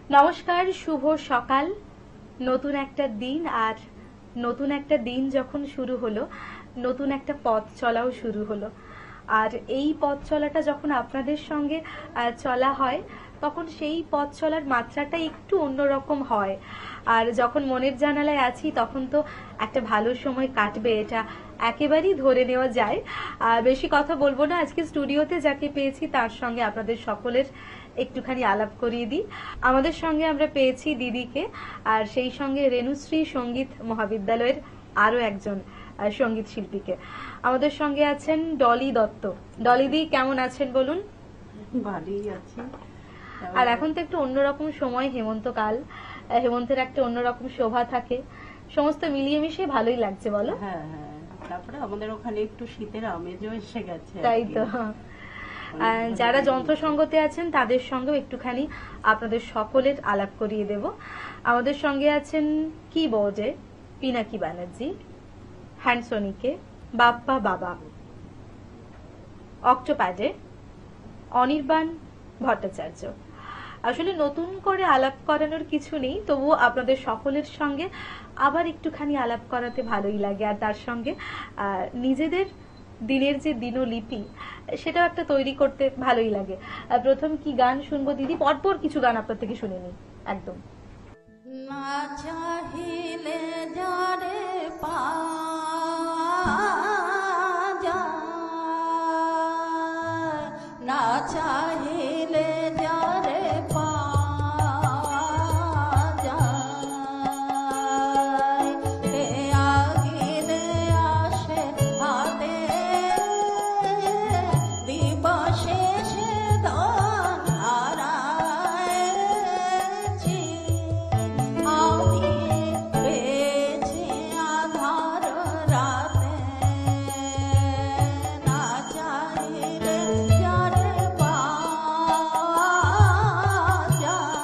নমস্কার, শুভ সকাল। নতুন একটা দিন, আর নতুন একটা দিন যখন শুরু হলো, নতুন একটা পথ চলাও শুরু হলো। আর এই পথ চলাটা যখন আপনাদের সঙ্গে চলা হয়, তখন সেই পথ চলার মাত্রাটা একটু অন্যরকম হয়। আর যখন মনের জানালায় আছি, তখন তো একটা ভালো সময় কাটবে, এটা একেবারেই ধরে নেওয়া যায়। বেশি কথা বলবো না, আজকে স্টুডিওতে যাকে পেয়েছি তার সঙ্গে আপনাদের সকলের একটুখানি আলাপ করিয়ে দিই। আমাদের সঙ্গে আমরা পেয়েছি দিদিকে, আর সেই সঙ্গে রেণুশ্রী সঙ্গীত মহাবিদ্যালয়ের আরো একজন সঙ্গীত শিল্পীকে। আমাদের সঙ্গে আছেন ডলি দত্ত। ডলিদি কেমন আছেন বলুন? ভালোই আছি। আর এখন তো একটু অন্যরকম সময়, হেমন্তকাল, হেমন্তের একটা অন্যরকম শোভা থাকে, সমস্ত মিলিয়ে মিশিয়ে ভালোই লাগছে বলো? হ্যাঁ হ্যাঁ, তারপরে আমাদের ওখানে একটু শীতের আমেজও এসে গেছে। তাই তো। যারা যন্ত্র সঙ্গতে আছেন তাদের সঙ্গেও একটুখানি আপনাদের সকলের আলাপ করিয়ে দেব। আমাদের সঙ্গে আছেন কিবোর্ডে পিনাকি ব্যানার্জি, হ্যান্ডসনিকে বাপ্পা বাবা, অক্টোপ্যাডে অনির্বাণ ভট্টাচার্য। আসলে নতুন করে আলাপ করানোর কিছু নেই, তবুও আপনাদের সকলের সঙ্গে আবার একটুখানি আলাপ করাতে ভালোই লাগে। আর তার সঙ্গে নিজেদের দিনের যে দিনলিপি, সেটাও একটা তৈরি করতে ভালোই লাগে। প্রথম কি গান শুনবো দিদি? পরপর কিছু গান আপনার থেকে শুনে নিই একদম। না চাহিলে যারে পাওয়া যায়, না চাহিলে যারে পাওয়া যায়, কে আগিলে আসে হাতে দিবসে সে দান হারাইছি। আমি পেয়েছি আধার রাতে, না চাইলে যারে পাওয়া যায়,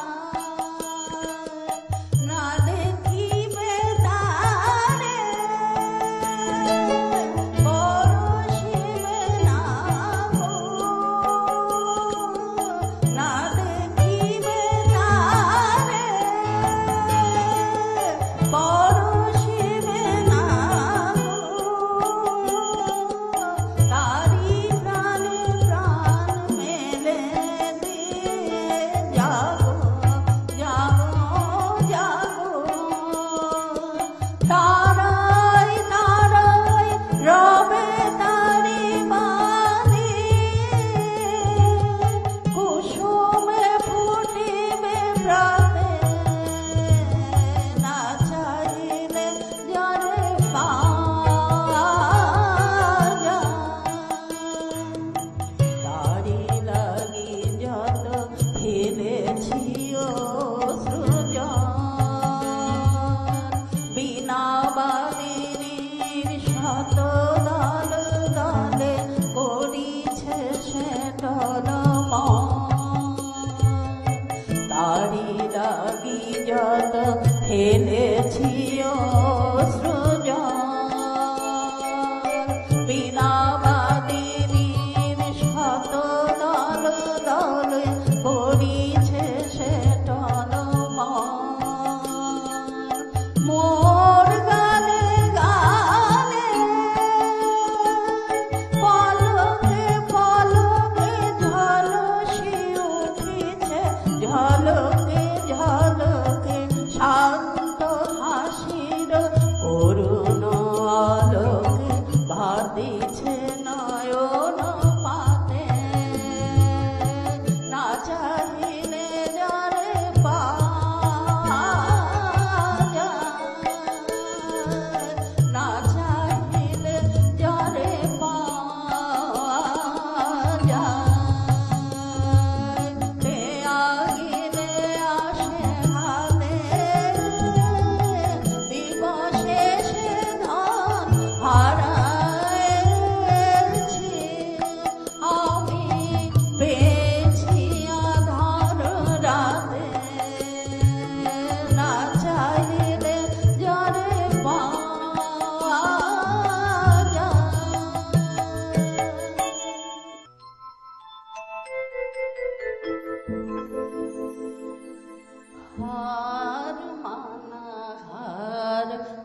না দেখিবে তারে পরশিবে না গো, না দেখিবে তারে পরশিবে না গো, তারি প্রাণে প্রাণ মেলে দিয়ে যাগো যাগো যাগো, তারাই তারাই রবে তারি বাণী, কুসুমে ফুটিবে প্রাতে, না চাইলে যারে পাওয়া যায়, তারি লাগি যত ফেলেছি সৃজন, বিনা বাদিনীর শত দল দলে করিছে সে টলমল, তারি লাগি যত ফেলেছি সৃজন, বিনা বাদিনীর শত দল দলে করিছে সে টলমল, মোর গানে গানে পলকে পলকে ঝলসি উঠিছে, ঝলকে ঝলকে শান্ত হাসির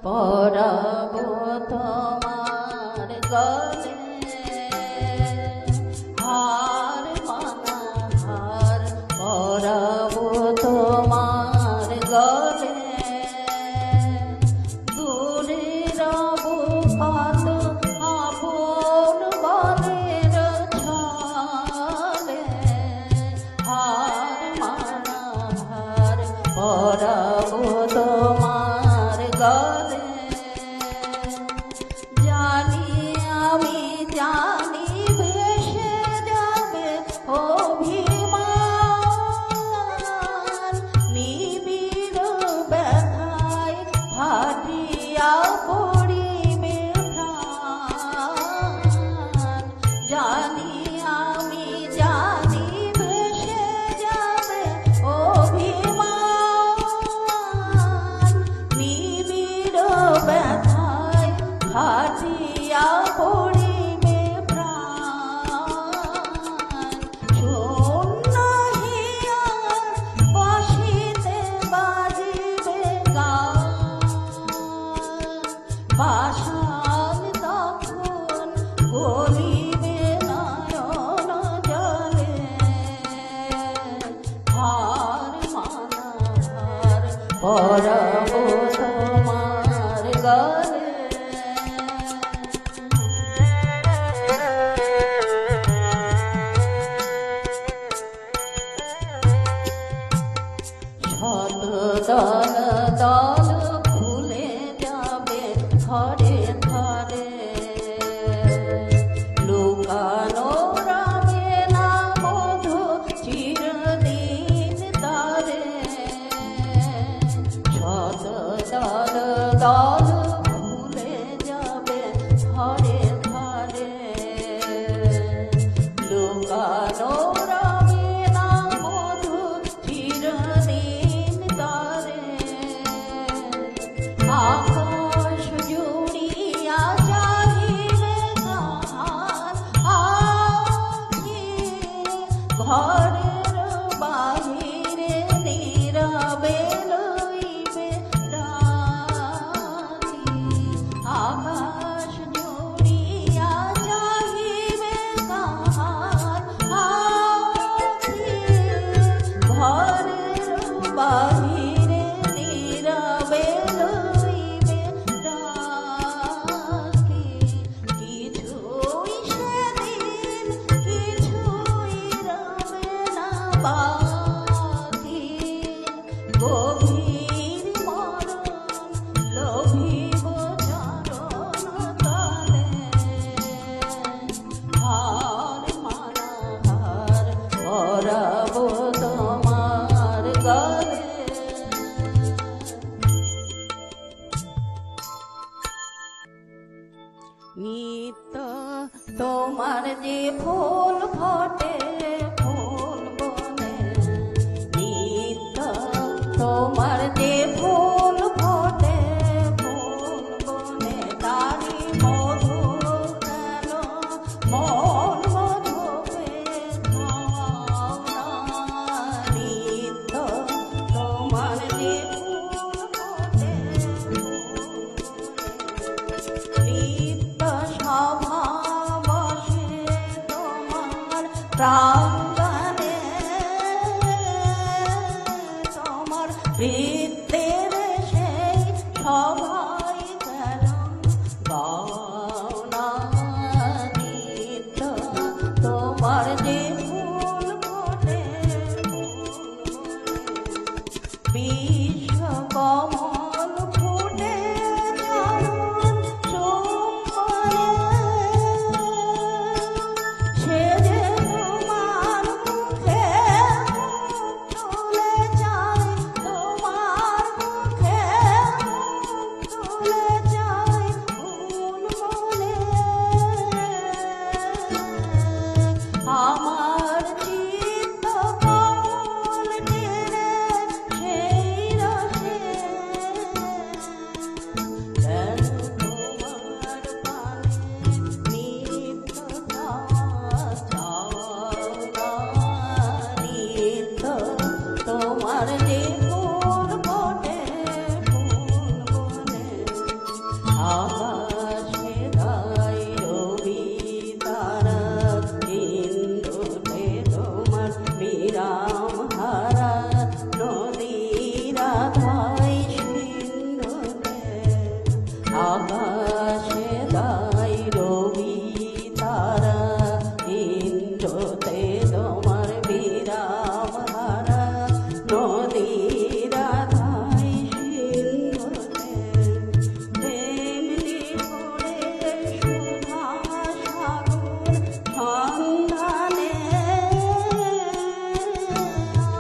পরাব তোমার গলে হার মানা হার পরাব তোমার গলে দূরে রব কত আপন বলের ছলে হার মানা হার পরাব তোমার গলে জানি আমি জানি ভেসে যাবে অভিমান নিবিড় ব্যথায় ফাটিয়া পড়িবে প্রাণ জানি আমি জানি ভেসে যাবে অভিমান নিবিড় ব্যথায় ফাটিয়া পড়িবে প্রাণ শূন্য হিয়ার বাঁশিতে বাজিবে গান পাষাণ তখন গলিবে নয়ন জলে হার মানা হার পরাব তোমার গলে শত দল দল ফুলে যাবে ধরে ধরে লুকানো রাবে না মধু চিরদিন তারে শত দল দল ফুলে যাবে ধরে ধরে লুকানো রাবে না মধু চিরদিন তারে আকাশ জুড়িয়া চাহিবে তাহার আখি ঘরের বাহিরে নীরবে লইবে ডাকি আকাশ জুড়িয়া চাহিবে তাহার আখি ঘরের বাহিরে নীরবে লইবে ডাকি কিছুই সেদিন কিছুই রবে না বাকি গভীর মরণ লোভিব চরণ তলে হার মানা হার পরাব তোমার গলে নিত্য তোমার যে ফুল ফোটে ফুল বনে নিত্য তোমার যে ফুল ফোটে ফুল বনে তারি মধু কেন মন মধুকে খাও না নিত্য তোমার যে ফুল ফোটে লিপ্ত সভা বসে তোমার প্রাঙ্গণে তোমার বৃত্তের সেই সভাই কেন গাও না নিত্য তোমার যে ফুল ফোটে বিশ্ব কমল ফুটে চরণ চুম্বনে সে যে তোমার মুখে মুখ তুলে যায় তোমার মুখে মুখ তুলে যায় ফুল মনে আমার চিত্ত কমল তীরে সেই রসে কেন তোমার পানে নিত্যতা চাও না নিত্য তোমার যে ফুল ফোটে ফুল বনে নদীর আধায় সিন্ধুতে তেমনি করে সুধা সাগর সন্ধানে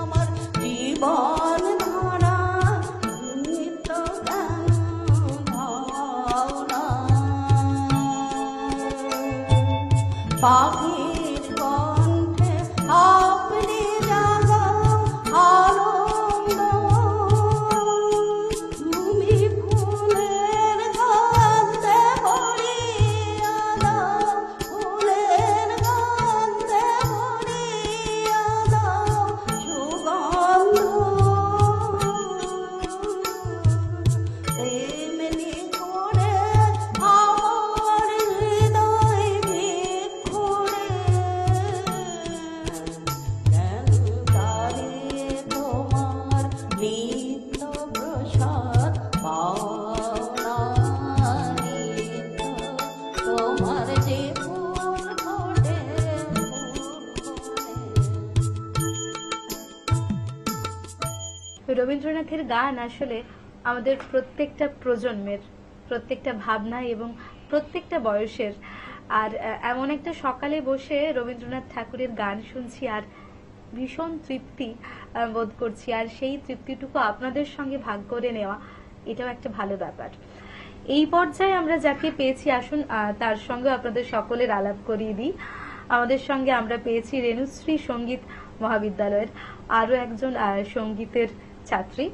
আমার জীবন ধারা নিত্য জ্ঞান ভাবনা পাখির কণ্ঠে আপনি জাগাও আনন্দ তুমি ফুলের গন্ধে ভরিয়া দাও ফুলের গন্ধে ভরিয়া দাও সুগন্ধ তেমনি করে আমার হৃদয় ভিক্ষুরে কেন তারে তোমার নিত্য প্রসাদ পাওনা নিত্য তোমার যে ফুল ফোটে রবীন্দ্রনাথের গান আসলে আমাদের প্রত্যেকটা প্রজন্মের, প্রত্যেকটা ভাবনা এবং প্রত্যেকটা বয়সের। আর এমন একটা সকালে বসে রবীন্দ্রনাথ ঠাকুরের গান শুনছি আর ভীষণ তৃপ্তি বোধ করছি, আর সেই তৃপ্তিটুকু আপনাদের সঙ্গে ভাগ করে নেওয়া এটাও একটা ভালো ব্যাপার। এই পর্যায়ে আমরা যাকে পেয়েছি, আসুন তার সঙ্গে আপনাদের সকলের আলাপ করিয়ে দিই। আমাদের সঙ্গে আমরা পেয়েছি রেণুশ্রী সঙ্গীত মহাবিদ্যালয়ের আরো একজন সঙ্গীতের ছাত্রী।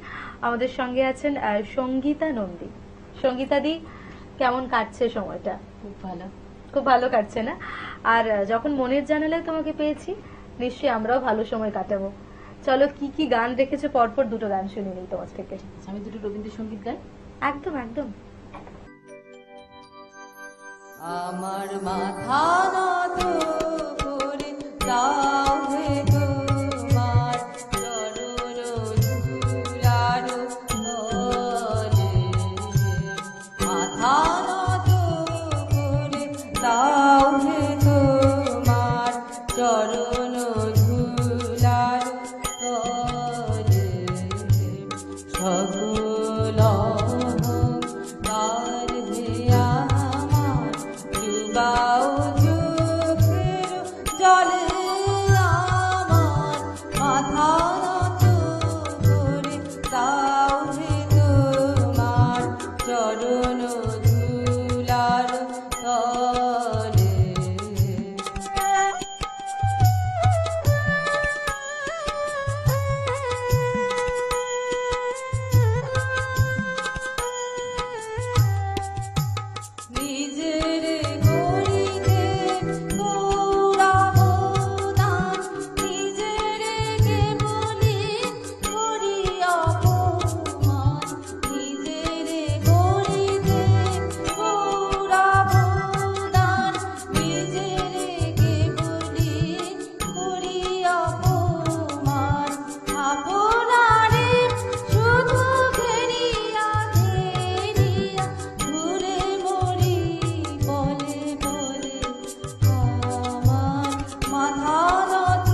আমাদের সঙ্গে আছেন সঙ্গীতা নন্দী। সঙ্গীতাদি, কেমন কাটছে সময়টা? খুব ভালো। খুব ভালো কাটছে না? আর যখন মনের জানালে তোমাকে পেয়েছি, নিশ্চয়ই আমরাও ভালো সময় কাটাবো। চলো, কি কি গান রেখেছো পরপর দুটো গান শুনে নিই তোমার থেকে। আমি দুটো রবীন্দ্রসঙ্গীত গাই। একদম একদম। আমার মাথা নত করে দাও হে তোমার চরণ ধুলার তলে মাথা নত করে দাও হে তোমার চরণ ধুলার তলে সকল অহংকার ধিয়া ডুবাও চোখের জলে আমার মাথা নত করে দাও হে তোমার চরণ ধুলার তলে নিজের গড়িতে গৌরব দান নিজের কেবলি করি অপমান নিজের গড়িতে গৌরব দান নিজের কেবলি করি অপমান আপনারে শুধু ঘেরিয়া ঘেরিয়া ঘুরে মরি বলে বলে আমার মাথা নত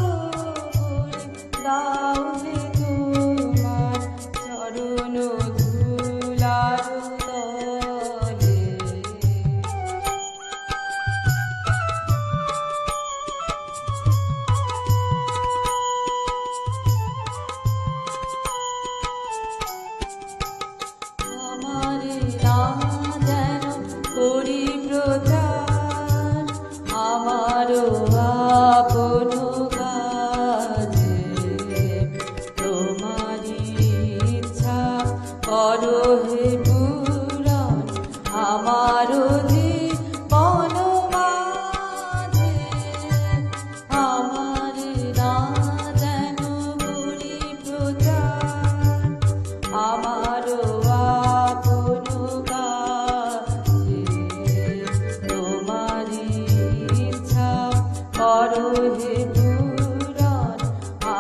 করে দাও হে তোমার চরণ ধুলার তলে আমার নাম যেন করি প্রচার আমার আপন কাজে তোমারি ইচ্ছা করো হে পূরণ আমার জীবন মাঝে আমার নাম যেন করি প্রচার আমার আপন কাজে তোমারি ইচ্ছা করো হে পূরণ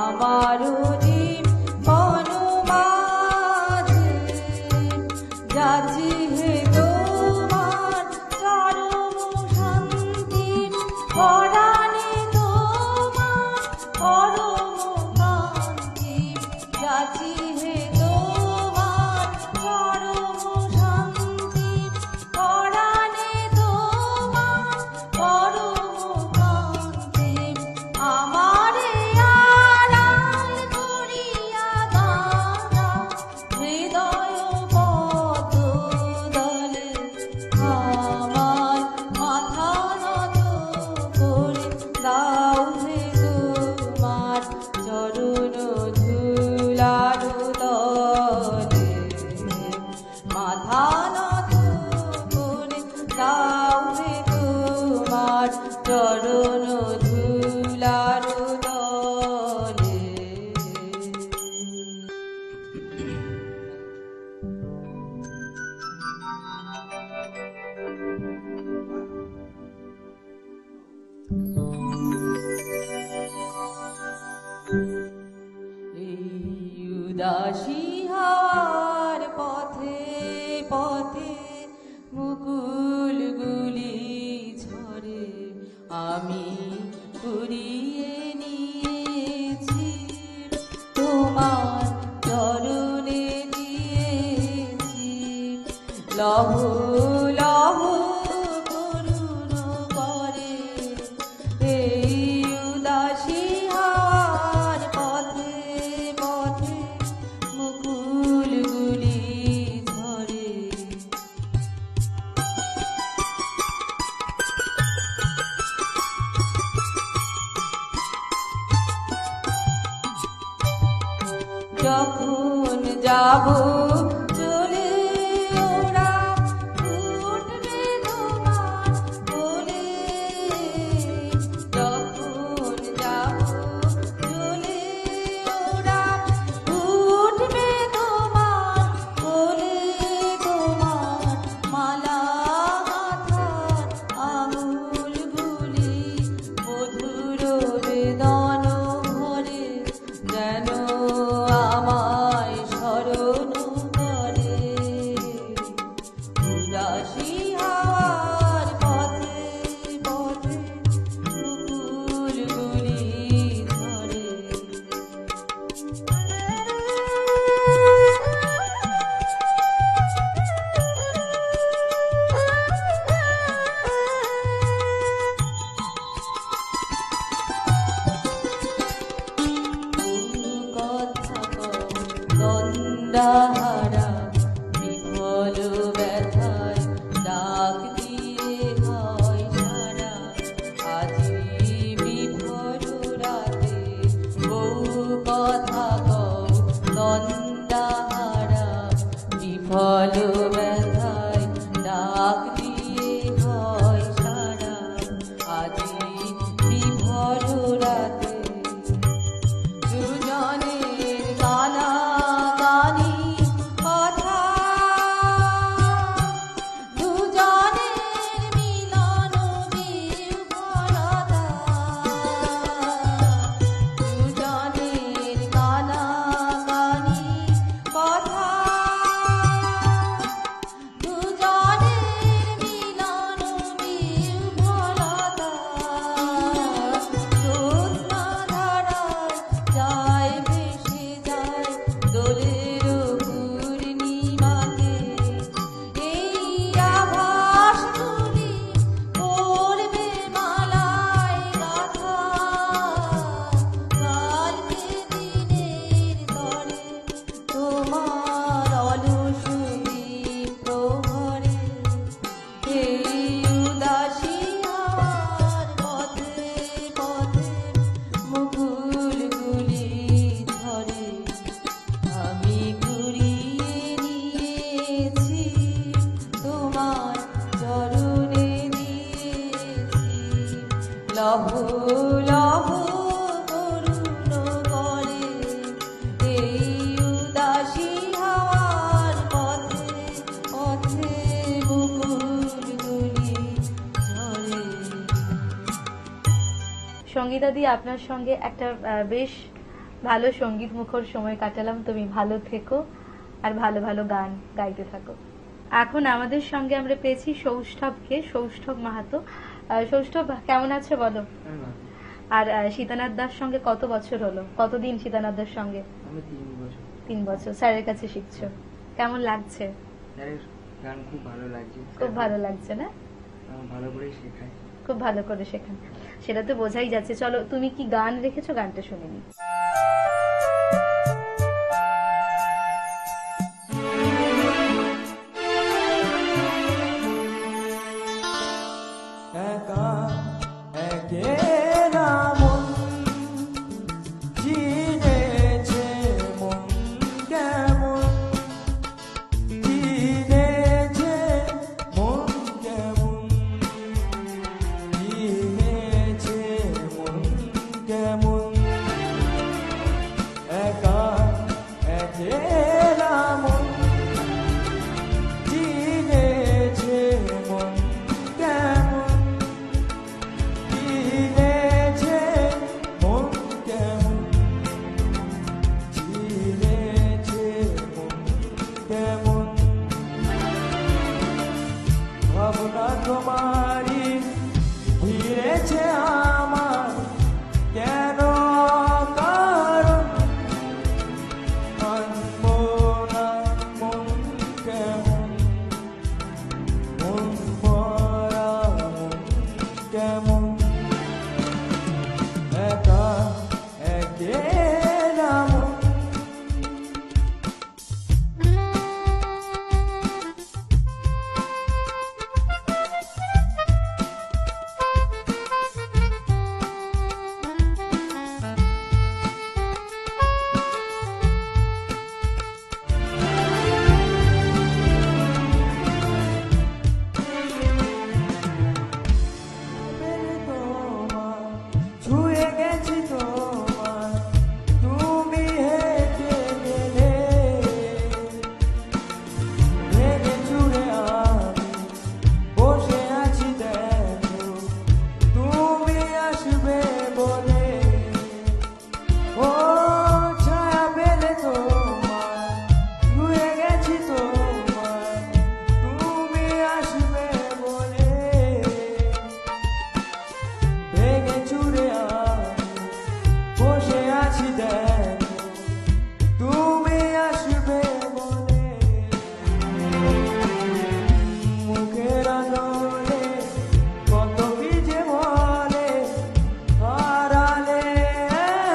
আমার জীবন মাঝে আছি হে তোমার পরম শান্তি, পরাণে তোমার পরম কান্তি। আমারে আড়াল করিয়া দাদা হৃদয় পদ্মদলে, আমার মাথা নত করে দাও হে তোমার চরণ ধুলার তলে। মাথা নত করে দাও হে তোমার চরণ ধুলার তলে। এই উদাসী হাওয়ার পথে পথে মুকুলগুলি ঝরে, আমি কুড়িয়ে নিয়েছি তোমার চরণে দিয়েছি। লহ লহ করুণ করে এই উদাসী হাওয়ার পথে পথে মুকুলগুলি ঝরে। যখন যাব চলে ওরা উঠবে তোমার কোলে। যখন যাব চলে ওরা উঠবে তোমার কোলে। তোমার মালা গাঁথার আঙুলগুলি মধুর বেদন ভরে, যেন আমায় স্মরণ করে। উদাসী হাওয়ার পথে পথে মুকুলগুলি ঝরে। কথা দ্বন্দ্বাহারা বিফল ব্যথায় ডাক দিয়ে হয় সারা। আজি বিফল রাতে বহু কথা কও দ্বন্দ্বাহারা বিফল ব্যথায় ডাক দিয়ে হয় সারা। আজি বিফল রাতে দুজনের কানাকানি কথা, দুজনের মিলন বিফলতা। দুজনের কানাকানি কথা, দুজনের মিলন বিফলতা। জ্যোৎস্নাধারায় যায় ভেসে যায় দোলের পূর্ণিমাতে। এই আভাস তুমি করবে মালায় গাঁথা, কালকে দিনের তরে তোমার অলস প্রহরে। এই উদাসী হাওয়ার পথে পথে মুকুলগুলি ঝরে, আমি কুড়িয়ে নিয়েছি তোমার চরণে দিয়েছি। লহ লহ করুণ করে এই উদাসী হাওয়ার পথে পথে মুকুলগুলি ঝরে। সঙ্গীতাদি, আপনার সঙ্গে একটা বেশ ভালো সঙ্গীত মুখর সময় কাটালাম। তুমি ভালো থেকো আর ভালো ভালো গান গাইতে থাকো। এখন আমাদের সঙ্গে আমরা পেয়েছি সৌষ্ঠবকে, সৌষ্ঠব মাহাতো। সৌষ্ঠব, কেমন আছো বলো? আর সীতানাথ দার সঙ্গে কত বছর হলো? কতদিন সীতানাথ দার সঙ্গে? আমি 3 বছর। 3 বছর স্যারের কাছে শিখছো, কেমন লাগছে? স্যারের গান খুব ভালো লাগছে, খুব ভালো লাগছে না? ভালো করে শেখায়। খুব ভালো করে শেখান, সেটা তো বোঝাই যাচ্ছে। চলো, তুমি কি গান রেখেছো? গানটা শুনে নি। একা একেলা মন চিনেছে মন কেমন, চিনেছে মন কেমন, চিনেছে মন কেমন। একা একেলা মন চিনেছে মন কেমন, চিনেছে মন কেমন, চিনেছে মন কেমন। ভাবনা তোমারই ঘিরেছে আমার, কেন কারণ মানবো না মন কেমন, মন ভরা মন কেমন। একা একেলা মন তোমার ছুঁয়ে গেছি তোমার, তুমি হেঁটে গেলে ভেঙে চুরে আমি বসে আছি দেখো, তুমি আসবে বলে। ও ছায়া পেলে তোমার ছুঁয়ে গেছি তোমার, তুমি আসবে বলে। ভেঙে চুরে আমি বসে আছি দেখো, তুমি আসবে বলে। মুখের আদরে কত কি যে বলে, হারালে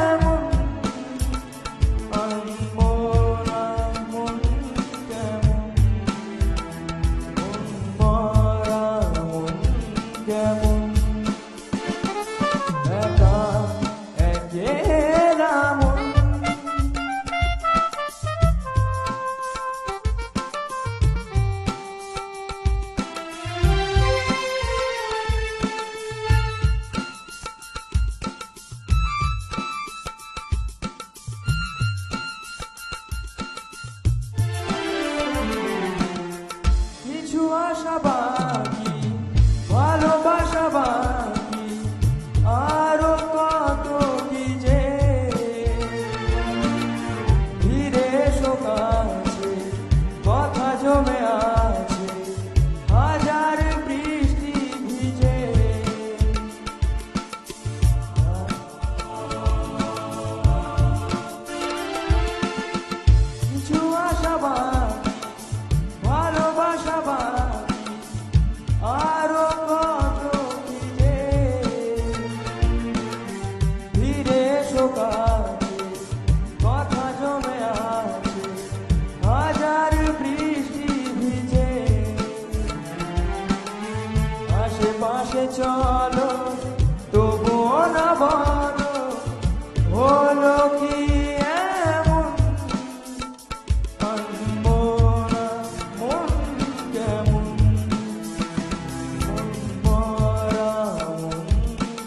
এমন আনবো না মন কেমন, মন ভরা মন কেমন। একা একেলা মন কিছু আশা বাকি, ভালোবাসা বাকি, আরো কত কি যে। ধীরে এসো কাছে, কথা জমে আছে হাজার বৃষ্টি ভিজে। কিছু আশা বাকি, ভালোবাসা বাকি, আরো কত কি যে। ধীরে এসো কাছে, কথা জমে আছে হাজার বৃষ্টি ভিজে। আশেপাশে চলো তবুও না বলো, হলো কি এমন আনবো না মন কেমন, মন ভরা মন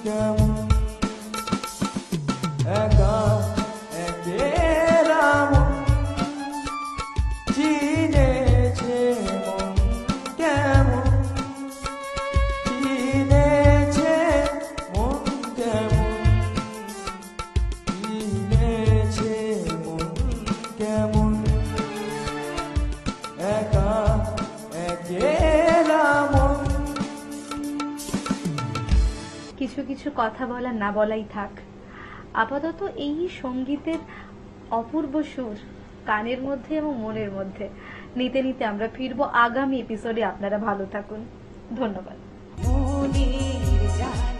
কেমন। একা একেলা মন চিনেছে মন কেমন, চিনেছে মন কেমন, চিনেছে মন কেমন। একা একেলা মন কিছু কিছু কথা বলা না বলাই থাক। আপাতত এই সঙ্গীতের অপূর্ব সুর কানের মধ্যে এবং মনের মধ্যে নিতে নিতে আমরা ফিরবো আগামী এপিসোডে। আপনারা ভালো থাকুন, ধন্যবাদ। মনের জাল